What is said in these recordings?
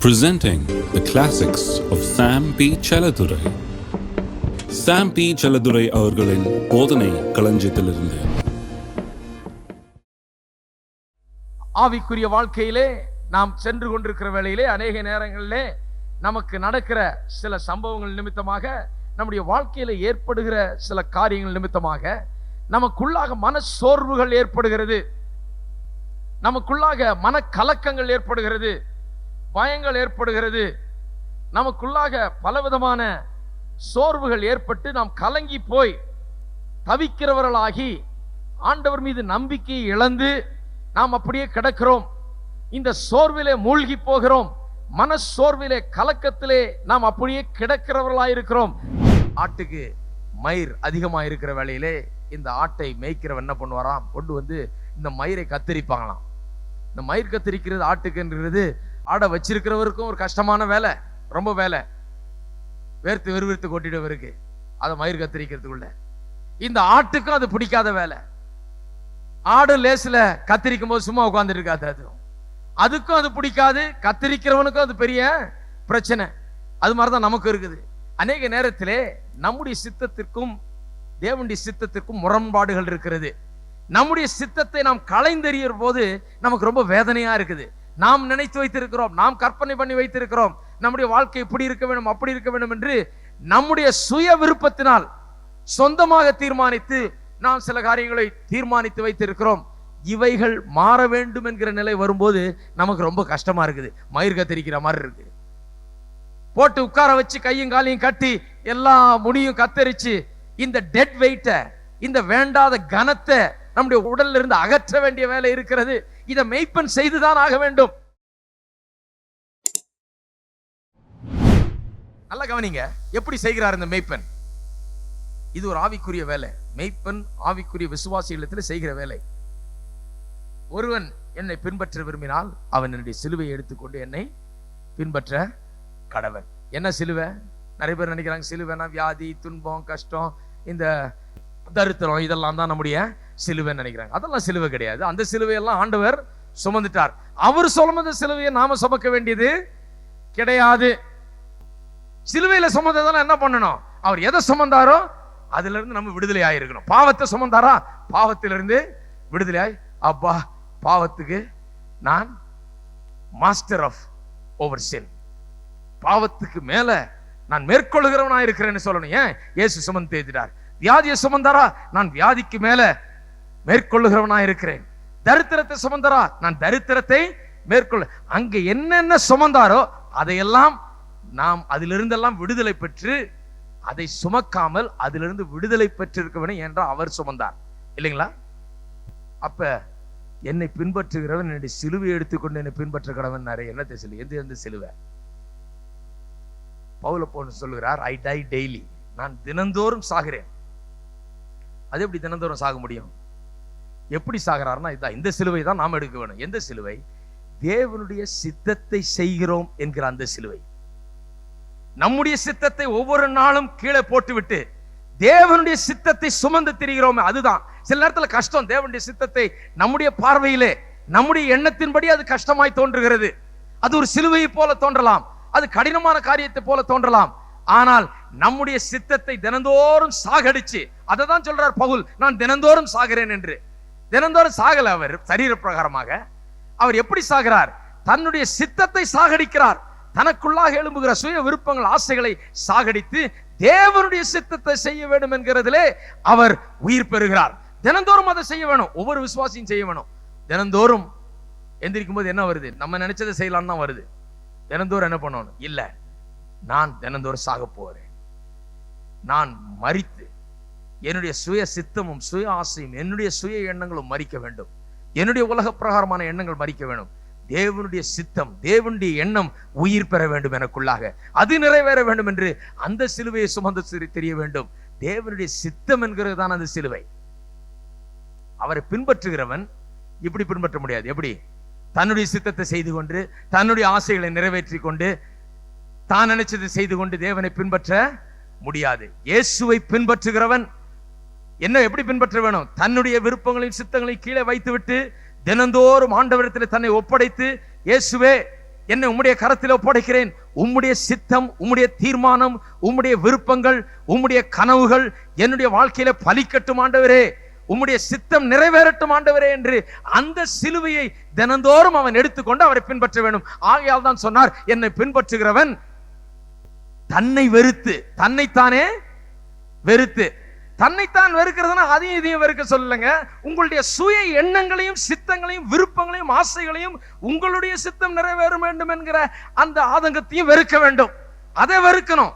Presenting the classics of Sam P. Chaladurai. Sam P. Chaladurai அவர்களின் போதனை களஞ்சியத்திலிருந்து. ஆவிக்குரிய வாழ்க்கையிலே நாம் சென்று கொண்டிருக்கிற வேளையிலே அநேக நேரங்களிலே நமக்கு நடக்கிற சில சம்பவங்கள் நிமித்தமாக, நம்முடைய வாழ்க்கையில ஏற்படுகிற சில காரியங்கள் நிமித்தமாக நமக்குள்ளாக மன சோர்வுகள் ஏற்படுகிறது, நமக்குள்ளாக மன கலக்கங்கள் ஏற்படுகிறது, பயங்கள் ஏற்படுகிறது, நமக்குள்ளாக பலவிதமான சோர்வுகள் ஏற்பட்டு நாம் கலங்கி போய் தவிக்கிறவர்களாகி ஆண்டவர் மீது நம்பிக்கையை இழந்து நாம் அப்படியே கிடக்கிறோம். இந்த சோர்விலே மூழ்கி போகிறோம். மன சோர்விலே கலக்கத்திலே நாம் அப்படியே கிடக்கிறவர்களாயிருக்கிறோம். ஆட்டுக்கு மயிர் அதிகமா இருக்கிற வேளையிலே இந்த ஆட்டை மேய்க்கிறவன் என்ன பண்ணுவாராம், கொண்டு வந்து இந்த மயிரை கத்தரிப்பாங்களாம். இந்த மயிர் கத்தரிக்கிறது ஆட்டுக்குன்றது ஆடை வச்சிருக்கிறவருக்கும் ஒரு கஷ்டமான வேலை, ரொம்ப வேலை, வேர்த்து விறுவிறுத்து கொட்டிடுவருக்கு அதை மயிர் கத்தரிக்கிறதுக்குள்ள. இந்த ஆட்டுக்கும் அது பிடிக்காத வேலை. ஆடு லேசில் கத்திரிக்கும் போது சும்மா உட்கார்ந்துட்டு இருக்காது, அதுக்கும் அது பிடிக்காது, கத்திரிக்கிறவனுக்கும் அது பெரிய பிரச்சனை. அது மாதிரிதான் நமக்கு இருக்குது. அநேக நேரத்திலே நம்முடைய சித்தத்திற்கும் தேவனுடைய சித்தத்திற்கும் முரண்பாடுகள் இருக்கிறது. நம்முடைய சித்தத்தை நாம் களைந்தெறிகிற போது நமக்கு ரொம்ப வேதனையா இருக்குது. நாம் நினைத்து வைத்திருக்கிறோம், நாம் கற்பனை பண்ணி வைத்திருக்கிறோம், நம்முடைய வாழ்க்கை இப்படி இருக்க வேண்டும் அப்படி இருக்க வேண்டும் என்று நம்முடைய சுய விருப்பத்தினால் சொந்தமாக தீர்மானித்து நாம் சில காரியங்களை தீர்மானித்து வைத்திருக்கிறோம். இவைகள் மாற வேண்டும் என்கிற நிலை வரும்போது நமக்கு ரொம்ப கஷ்டமா இருக்குது. மயிர் கத்தரிக்கிற மாதிரி இருக்கு. போட்டு உட்கார வச்சு கையும் காலையும் கட்டி எல்லா முடியும் கத்தரிச்சு இந்த டெட் வெயிட்ட, இந்த வேண்டாத கனத்தை நம்முடைய உடல்ல இருந்து அகற்ற வேண்டிய வேலை இருக்கிறது. இதை மெய்ப்பன் செய்துதான் ஆக வேண்டும். நல்லா கவனிங்க, எப்படி செய்கிறார் இந்த மெய்ப்பன். இது ஒரு ஆவிக்குரிய வேலை. மெய்ப்பன் ஆவிக்குரிய விசுவாசிகளிடத்தில் செய்கிற வேலை. ஒருவன் என்னை பின்பற்ற விரும்பினால் அவன் என்னுடைய சிலுவையை எடுத்துக்கொண்டு என்னை பின்பற்ற கடவன். என்ன சிலுவை? நிறைய பேர் நினைக்கிறாங்க சிலுவைனா வியாதி, துன்பம், கஷ்டம், இந்த தரித்திரம், இதெல்லாம் தான் நம்முடைய சிலுவைன்னு நினைக்கிறாங்க. அதெல்லாம் சிலுவை கிடையாது. அந்த சிலுவையெல்லாம் ஆண்டவர் சுமந்துட்டார். அவர் சுமந்த சிலுவையை நாம சுமக்க வேண்டியது கிடையாது. சிலுவையில சுமந்ததெல்லாம் என்ன பண்ணணும்? அவர் எதை சுமந்தாரோ அதுல இருந்து நம்ம விடுதலை ஆயிருக்கணும். பாவத்தை சுமந்தாரா, பாவத்திலிருந்து விடுதலை. அப்பா, பாவத்துக்கு நான் மாஸ்டர் ஆஃப் ஓவர் சின், பாவத்துக்கு மேல நான் மேற்கொள்ளுகிறவனா இருக்கிறேன்னு சொல்லணும். ஏன்? இயேசு சுமந்து தேய்த்தார். வியாதியை சுமந்தாரா, நான் வியாதிக்கு மேல மேற்கொள்ளுகிறவனா இருக்கிறேன். தரித்திரத்தை சுமந்தாரா, நான் தரித்திரத்தை மேற்கொள்ள. அங்க என்னென்ன சுமந்தாரோ அதையெல்லாம் நாம் அதிலிருந்தெல்லாம் விடுதலை பெற்று, அதை சுமக்காமல் அதிலிருந்து விடுதலை பெற்றிருக்க வேண்டும் என்றால் அவர் சுமந்தார் இல்லைங்களா? அப்ப என்னை பின்பற்றுகிறவன் என்னுடைய சிலுவை எடுத்துக்கொண்டு என்னை பின்பற்ற கடவன். நிறைய என்னத்தை சிலுவை? எந்த சிலுவை? பவுல போன்னு சொல்லுகிறார், ஐ டை டெய்லி, நான் தினந்தோறும் சாகிறேன். அது எப்படி தினந்தோறும் சாக முடியும்? எப்படி சாகிறார்னா இதுதான், இந்த சிலுவை தான் நாம் எடுக்க வேணும். எந்த சிலுவை? தேவனுடைய சித்தத்தை செய்கிறோம் என்கிற அந்த சிலுவை. நம்முடைய சித்தத்தை ஒவ்வொரு நாளும் கீழே போட்டுவிட்டு தேவனுடைய சித்தத்தை சுமந்து திரிகிறோம். அதுதான் சில நேரத்தில் கஷ்டம். தேவனுடைய சித்தத்தை நம்முடைய பார்வையிலே, நம்முடைய எண்ணத்தின்படி அது கஷ்டமாய் தோன்றுகிறது. அது ஒரு சிலுவையை போல தோன்றலாம், அது கடினமான காரியத்தை போல தோன்றலாம். ஆனால் நம்முடைய சித்தத்தை தினந்தோறும் சாகடிச்சு, அதை தான் சொல்றார் பவுல், நான் தினந்தோறும் சாகிறேன் என்று. தினந்தோறும் சாகல அவர் சரீர பிரகாரமாக. அவர் எப்படி சாகிறார்? தன்னுடைய சித்தத்தை சாகடிக்கிறார். தனக்குள்ளாக எழும்புகிற சுய விருப்பங்கள், ஆசைகளை சாகடித்து தேவனுடைய சித்தத்தை செய்ய வேண்டும் என்கிறதிலே அவர் உயிர் பெறுகிறார். தினந்தோறும் அதை செய்ய வேணும். ஒவ்வொரு விசுவாசியும் செய்ய வேணும். தினந்தோறும் எந்திரிக்கும் போது என்ன வருது? நம்ம நினைச்சதை செய்யலான்னு தான் வருது. தினந்தோறும் என்ன பண்ணணும்? இல்ல, நான் தினந்தோறும் சாக போறேன். நான் மரித்து என்னுடைய சுய சித்தமும் சுய ஆசையும் என்னுடைய சுய எண்ணங்களும் மரிக்க வேண்டும். என்னுடைய உலக பிரகாரமான எண்ணங்கள் மரிக்க வேண்டும். தேவனுடைய சித்தம், தேவனுடைய எண்ணம் உயிர் பெற வேண்டும் எனக்குள்ளாக, அது நிறைவேற வேண்டும் என்று அந்த சிலுவையை சுமந்து தெரிய வேண்டும். தேவனுடைய சித்தம் என்கிறது தான் அந்த சிலுவை. அவரை பின்பற்றுகிறவன் இப்படி பின்பற்ற முடியாது. எப்படி? தன்னுடைய சித்தத்தை செய்து கொண்டு, தன்னுடைய ஆசைகளை நிறைவேற்றி கொண்டு, தான் நினைச்சதை செய்து கொண்டு தேவனை பின்பற்ற முடியாது. இயேசுவை பின்பற்றுகிறவன் என்ன எப்படி பின்பற்ற வேணும்? தன்னுடைய விருப்பங்களையும் சித்தங்களையும் கீழே வைத்து விட்டு தினந்தோறும் ஆண்டவரிடத்தில் தன்னை ஒப்படைத்து, இயேசுவே என்னை உம்முடைய கரத்தில் ஒப்படைக்கிறேன். உம்முடைய சித்தம், உம்முடைய தீர்மானம், உம்முடைய விருப்பங்கள், உம்முடைய கனவுகள் என்னுடைய வாழ்க்கையில பலிக்கட்டும் ஆண்டவரே, உம்முடைய சித்தம் நிறைவேறட்டும் ஆண்டவரே என்று அந்த சிலுவையை தினந்தோறும் அவன் எடுத்துக்கொண்டு அவரை பின்பற்ற வேண்டும். ஆகையால் தான் சொன்னார், என்னை பின்பற்றுகிறவன் தன்னை வெறுத்து, தன்னைத்தானே வெறுத்து. தன்னைத்தான் வெறுக்கிறதுனா அதையும் இதையும் வெறுக்க சொல்லலங்க. உங்களுடைய சுய எண்ணங்களையும் சித்தங்களையும் விருப்பங்களையும் ஆசைகளையும் உங்களுடைய சித்தம் நிறைவேற வேண்டும் என்கிற அந்த ஆதங்கத்தையும் வெறுக்க வேண்டும். அதை வெறுக்கணும்.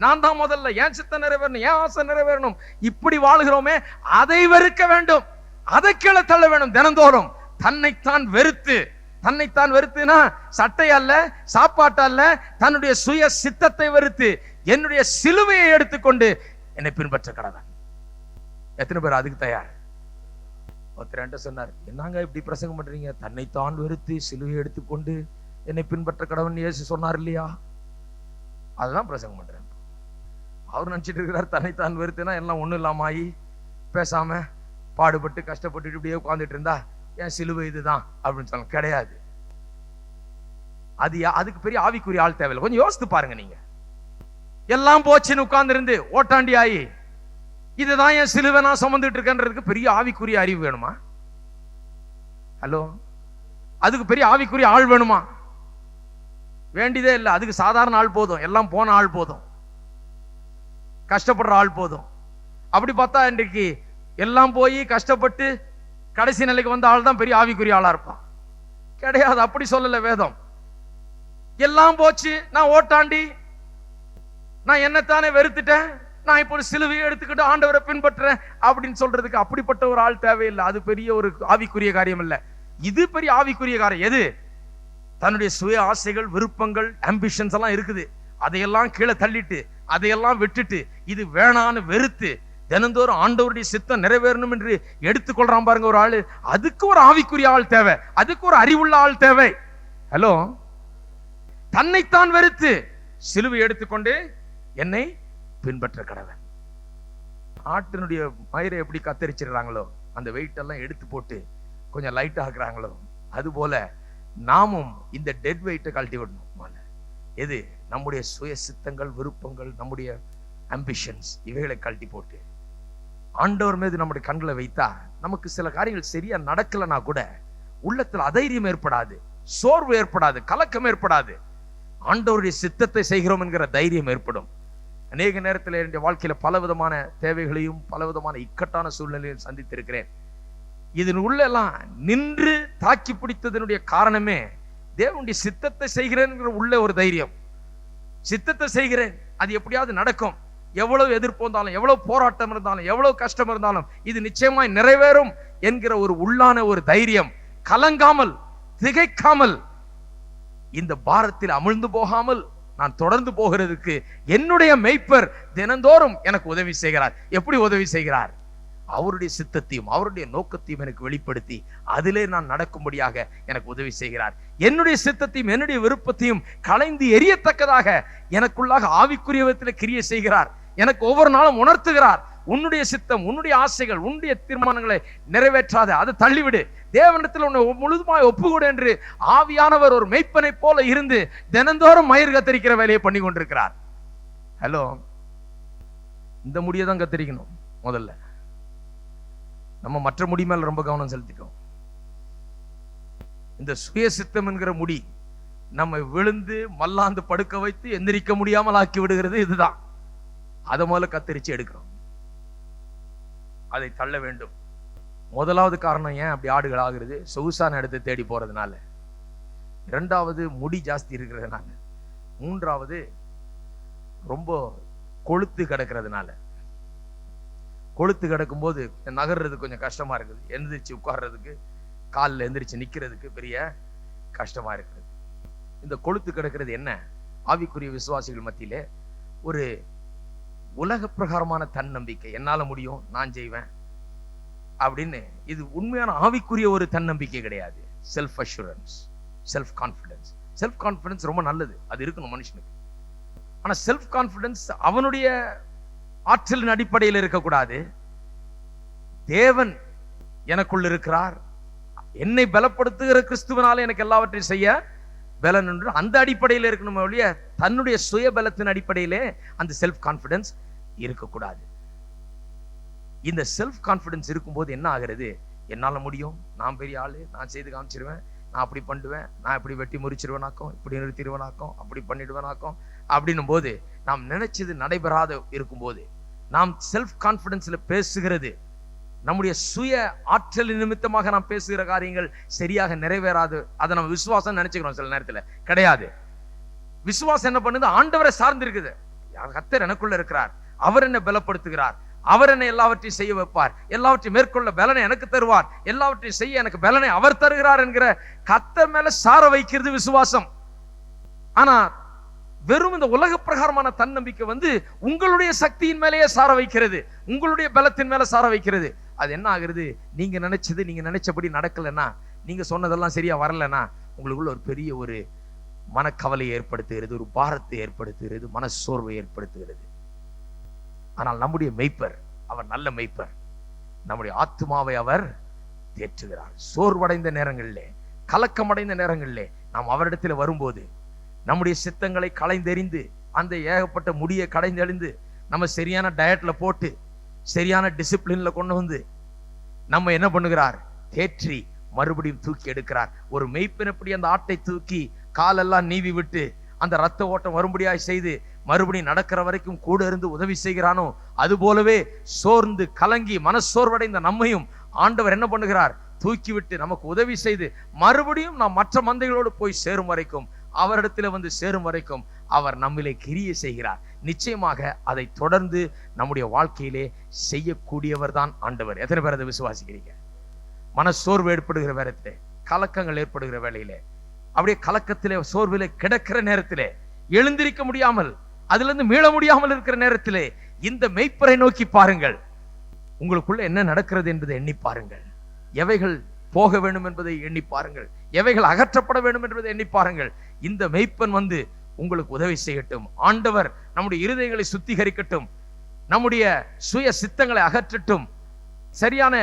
நான் தான் முதல்ல, என் சித்தம் நிறைவேறணும், என் ஆசை நிறைவேறணும், இப்படி வாழுகிறோமே, அதை வெறுக்க வேண்டும். அதை கீழே தள்ள வேண்டும். தினந்தோறும் தன்னைத்தான் வெறுத்து, தன்னைத்தான் வெறுத்துனா சட்டை அல்ல, சாப்பாட்டு அல்ல, தன்னுடைய சுய சித்தத்தை வெறுத்து என்னுடைய சிலுவையை எடுத்துக்கொண்டு என்னை பின்பற்ற கடவன். எத்தனை பேர் அதுக்கு தயார்? ஒருத்தர் சொன்னார், என்னங்க இப்படி பிரசங்கம் பண்றீங்க? தன்னைத்தான் வெறுத்து சிலுவையை எடுத்துக்கொண்டு என்னை பின்பற்ற கடவன் இயேசு சொன்னார் இல்லையா? அதுதான் பிரசங்கம் பண்றேன். அவர் நினைச்சிட்டு இருக்கிறார் தன்னைத்தான் வெறுத்துனா எல்லாம் ஒண்ணும் இல்லாம ஆகி பேசாம பாடுபட்டு கஷ்டப்பட்டு இப்படியே உட்கார்ந்துட்டு இருந்தா என் சிலுவை இதுதான் அப்படின்னு சொல்ல கிடையாது. அதுக்கு பெரிய ஆவிக்குரிய ஆள் தேவையில்லை. கொஞ்சம் யோசித்து பாருங்க. நீங்க எல்லாம் போச்சுன்னு உட்கார்ந்து இருந்து ஓட்டாண்டி ஆகி இதுதான் என் சிலுவை நான் சுமந்துட்டு இருக்கேன்றதுக்கு பெரிய ஆவிக்குரிய அறிவு வேணுமா? ஹலோ, அதுக்கு பெரிய ஆவிக்குரிய ஆள் வேணுமா? வேண்டியதே இல்லை. அதுக்கு சாதாரண ஆள் போதும், எல்லாம் போன ஆள் போதும், கஷ்டப்படுற ஆள் போதும். அப்படி பார்த்தா இன்றைக்கு எல்லாம் போய் கஷ்டப்பட்டு கடைசி நிலைக்கு வந்த ஆள் தான் பெரிய ஆவிக்குரிய ஆளா இருப்பான். கிடையாது, அப்படி சொல்லல வேதம். எல்லாம் போச்சு, நான் ஓட்டாண்டி, நான் என்னத்தானே வெறுத்துட்டேன், நான் இப்போ சிலுவையை எடுத்துக்கிட்டு ஆண்டவரை பின்பற்றுறேன் அப்படின்னு சொல்றதுக்கு அப்படிப்பட்ட ஒரு ஆள் தேவையில்லை. அது பெரிய ஒரு ஆவிக்குரிய காரியம் இல்லை. இது பெரிய ஆவிக்குரிய காரியம். எது? தன்னுடைய சுய ஆசைகள், விருப்பங்கள், ஆம்பிஷன்ஸ் எல்லாம் இருக்குது, அதையெல்லாம் கீழே தள்ளிட்டு, அதையெல்லாம் விட்டுட்டு, இது வேணான்னு வெறுத்து தினந்தோறும் ஆண்டவருடைய சித்தம் நிறைவேறணும் என்று எடுத்துக்கொள்றான் பாருங்க ஒரு ஆளு. அதுக்கு ஒரு ஆவிக்குரிய ஆள் தேவை, அதுக்கு ஒரு அறிவுள்ள ஆள் தேவை. ஹலோ, தன்னைத்தான் வெறுத்து சிலுவை எடுத்துக்கொண்டு என்னை பின்பற்ற கடவன். ஆட்டினுடைய மயிரை எப்படி கத்தரிச்சிடுறாங்களோ, அந்த வெயிட் எல்லாம் எடுத்து போட்டு கொஞ்சம் லைட் ஆக்குறாங்களோ, அது போல நாமும் இந்த டெட் வெயிட்டை கழட்டி விடணும். எது? நம்முடைய சுய சித்தங்கள், விருப்பங்கள், நம்முடைய ஆம்பிஷன்ஸ், இவைகளை கழட்டி போட்டு ஆண்டவர் மீது நம்முடைய கண்களை வைத்தா நமக்கு சில காரியங்கள் சரியா நடக்கலனா கூட உள்ளத்துல அதைரியம் ஏற்படாது, சோர்வு ஏற்படாது, கலக்கம் ஏற்படாது. ஆண்டவருடைய சித்தத்தை செய்கிறோம் என்கிற தைரியம் ஏற்படும். அநேக நேரத்தில் என்னுடைய வாழ்க்கையில பல விதமான தேவைகளையும் பல விதமான இக்கட்டான சூழ்நிலையும் சந்தித்திருக்கிறேன். இதன் உள்ளெல்லாம் நின்று தாக்கி பிடித்ததனுடைய காரணமே தேவனுடைய சித்தத்தை செய்கிறேன் உள்ள ஒரு தைரியம். சித்தத்தை செய்கிறேன், அது எப்படியாவது நடக்கும். எவ்வளவு எதிர்ப்பு வந்தாலும், எவ்வளவு போராட்டம் இருந்தாலும், எவ்வளவு கஷ்டம் இருந்தாலும் இது நிச்சயமாய் நிறைவேறும் என்கிற ஒரு உள்ளான ஒரு தைரியம். கலங்காமல், திகைக்காமல், இந்த பாரத்தில் அமிழ்ந்து போகாமல் நான் தொடர்ந்து போகிறதுக்கு என்னுடைய மெய்ப்பர் தினந்தோறும் எனக்கு உதவி செய்கிறார். எப்படி உதவி செய்கிறார்? அவருடைய சித்தத்தையும் அவருடைய நோக்கத்தையும் எனக்கு வெளிப்படுத்தி அதிலே நான் நடக்கும்படியாக எனக்கு உதவி செய்கிறார். என்னுடைய சித்தத்தையும் என்னுடைய விருப்பத்தையும் களைந்து எரியத்தக்கதாக எனக்குள்ளாக ஆவிக்குரிய விதத்தில் கிரியை செய்கிறார். எனக்கு ஒவ்வொரு நாளும் உணர்த்துகிறார், உன்னுடைய சித்தம், உன்னுடைய ஆசைகள், உன்னுடைய தீர்மானங்களை நிறைவேற்றாத, அதை தள்ளிவிடு, தேவனிடத்தில் உன்னை முழுதுமாய் ஒப்புக்கொடு என்று ஆவியானவர் ஒரு மெய்ப்பனை போல இருந்து தினந்தோறும் மயிர் கத்தரிக்கிற வேலையை பண்ணி கொண்டிருக்கிறார். ஹலோ, இந்த முடியை தான் கத்தரிக்கணும் முதல்ல. நம்ம மற்ற முடி மேல ரொம்ப கவனம் செலுத்திட்டோம். இந்த சுய சித்தம் என்கிற முடி நம்ம விழுந்து மல்லாந்து படுக்க வைத்து எந்திரிக்க முடியாமல் ஆக்கி விடுகிறது. இதுதான். அதை முதல்ல கத்தரிச்சு எடுக்கிறோம், அதை தள்ள வேண்டும். முதலாவது காரணம் ஏன் அப்படி ஆடுகள் ஆகுறது? சொகுசான இடத்தை தேடி போறதுனால. இரண்டாவது முடி ஜாஸ்தி இருக்கிறதுனால. மூன்றாவது ரொம்ப கொழுத்து கிடக்கிறதுனால. கொழுத்து கிடக்கும் போது நகர்றது கொஞ்சம் கஷ்டமா இருக்குது, எந்திரிச்சு உட்கார்றதுக்கு, காலில் எந்திரிச்சு நிக்கிறதுக்கு பெரிய கஷ்டமா இருக்குது. இந்த கொழுத்து கிடக்கிறது என்ன? ஆவிக்குரிய விசுவாசிகள் மத்தியிலே ஒரு உலக பிரகாரமான தன்னம்பிக்கை. என்னால முடியும், நான் செய்வேன் அப்படின்னு. இது உண்மையான ஆவிக்குரிய ஒரு தன்னம்பிக்கை கிடையாது. Self assurance, self confidence. Self confidence ரொம்ப நல்லது, அது இருக்கணும் மனுஷனுக்கு. ஆனா செல்ஃப் கான்பிடன்ஸ் அவனுடைய ஆற்றலின் அடிப்படையில் இருக்கக்கூடாது. தேவன் எனக்குள் இருக்கிறார், என்னை பலப்படுத்துகிற கிறிஸ்துவனால எனக்கு எல்லாவற்றையும் செய்ய பலன் என்று அந்த அடிப்படையில் இருக்கணும் ஒழிய தன்னுடைய சுய பலத்தின் அடிப்படையிலே அந்த செல்ஃப் கான்பிடன்ஸ் இருக்கக்கூடாது. இந்த செல்ஃப் கான்பிடன்ஸ் இருக்கும்போது என்ன ஆகிறது? என்னால முடியும், நான் பெரிய ஆளு, நான் செய்து காமிச்சிருவேன், நான் அப்படி பண்ணுவேன், நான் இப்படி வெட்டி முறிச்சிருவேனாக்கும், இப்படி நிறுத்திடுவேனாக்கும், அப்படி பண்ணிடுவேனாக்கும் அப்படின்னும் போது நாம் நினைச்சது நடைபெறாத இருக்கும்போது, நாம் செல்ஃப் கான்பிடன்ஸ்ல பேசுகிறது, நம்முடைய சுய ஆற்றல் நிமித்தமாக நாம் பேசுகிற காரியங்கள் சரியாக நிறைவேறாது. அதை நம்ம விசுவாசம் நினைச்சுக்கிறோம். சில நேரத்தில் கிடையாது. விசுவாசம் என்ன பண்ணுது? ஆண்டவரை சார்ந்து இருக்குது. கர்த்தர் எனக்குள்ள இருக்கிறார், அவர் என்னை பலப்படுத்துகிறார், அவர் என்னை எல்லாவற்றையும் செய்ய வைப்பார், எல்லாவற்றையும் மேற்கொள்ள பலனை எனக்கு தருவார், எல்லாவற்றையும் செய்ய எனக்கு பலனை அவர் தருகிறார் என்கிற கர்த்தர் மேல சார வைக்கிறது விசுவாசம். ஆனா வெறும் இந்த உலக பிரகாரமான தன்னம்பிக்கை உங்களுடைய சக்தியின் மேலேயே சார வைக்கிறது, உங்களுடைய பலத்தின் மேல சார வைக்கிறது. அது என்ன ஆகுறது? நீங்க நினைச்சது நீங்க நினைச்சபடி நடக்கலன்னா, நீங்க சொன்னதெல்லாம் சரியா வரலன்னா, உங்களுக்குள்ள ஒரு பெரிய ஒரு மனக்கவலையை ஏற்படுத்துகிறது, ஒரு பாரத்தை ஏற்படுத்துகிறது, மனசோர்வை ஏற்படுத்துகிறது. ஆனால் நம்முடைய மெய்ப்பர், அவர் நல்ல மெய்ப்பர், நம்முடைய ஆத்மாவை அவர் தேற்றுகிறார். சோர்வடைந்த நேரங்களிலே, கலக்கமடைந்த நேரங்களிலே நாம் அவரிடத்தில் வரும்போது நம்முடைய சித்தங்களை களைந்தெறிந்து, அந்த ஏகப்பட்ட முடியை களைந்தெறிந்து, நம்ம சரியான டயட்ல போட்டு சரியான டிசிப்ளின்ல கொண்டு வந்து நம்ம என்ன பண்ணுகிறார்? தேற்றி மறுபடியும் தூக்கி எடுக்கிறார். ஒரு மெய்ப்பன் எப்படி அந்த ஆட்டை தூக்கி காலெல்லாம் நீவி விட்டு அந்த ரத்த ஓட்டம் வரும்படியாய் செய்து மறுபடியும் நடக்கிற வரைக்கும் கூட இருந்து உதவி செய்கிறானோ, அது போலவே சோர்ந்து கலங்கி மனசோர்வடைந்த நம்மையும் ஆண்டவர் என்ன பண்ணுகிறார்? தூக்கி விட்டு நமக்கு உதவி செய்து மறுபடியும் நாம் மற்ற மந்தைகளோடு போய் சேரும் வரைக்கும், அவரிடத்தில் சேரும் வரைக்கும் அவர் நம்மிலே கிரியை செய்கிறார். நிச்சயமாக அதை தொடர்ந்து நம்முடைய வாழ்க்கையிலே செய்யக்கூடியவர் தான் ஆண்டவர். எத்தனை பேர் அதை விசுவாசிக்கிறீங்க? மனசோர்வு ஏற்படுகிற நேரத்திலே, கலக்கங்கள் ஏற்படுகிற வேளையிலே, அப்படியே கலக்கத்திலே சோர்விலே கிடக்கிற நேரத்திலே, எழுந்திருக்க முடியாமல் அதிலிருந்து மீள முடியாமல் இருக்கிற நேரத்திலே இந்த மெய்ப்பரை நோக்கி பாருங்கள். உங்களுக்குள்ள என்ன நடக்கிறது என்பதை எண்ணி பாருங்கள். எவைகள் போக வேண்டும் என்பதை எண்ணி பாருங்கள், எவைகள் அகற்றப்பட வேண்டும் என்பதை எண்ணி பாருங்கள். இந்த மெய்ப்பன் உங்களுக்கு உதவி செய்யட்டும். ஆண்டவர் நம்முடைய இருதயங்களை சுத்திகரிக்கட்டும், நம்முடைய சுய சித்தங்களை அகற்றட்டும், சரியான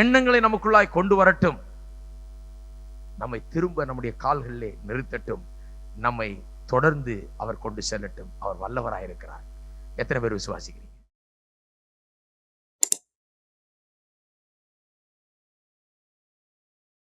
எண்ணங்களை நமக்குள்ளாய் கொண்டு வரட்டும், நம்மை திரும்ப நம்முடைய கால்களிலே நிறுத்தட்டும், நம்மை தொடர்ந்து அவர் கொண்டு செல்லட்டும். அவர் வல்லவராயிருக்கிறார். எத்தனை பேர் விசுவாசிக்கிறீங்க?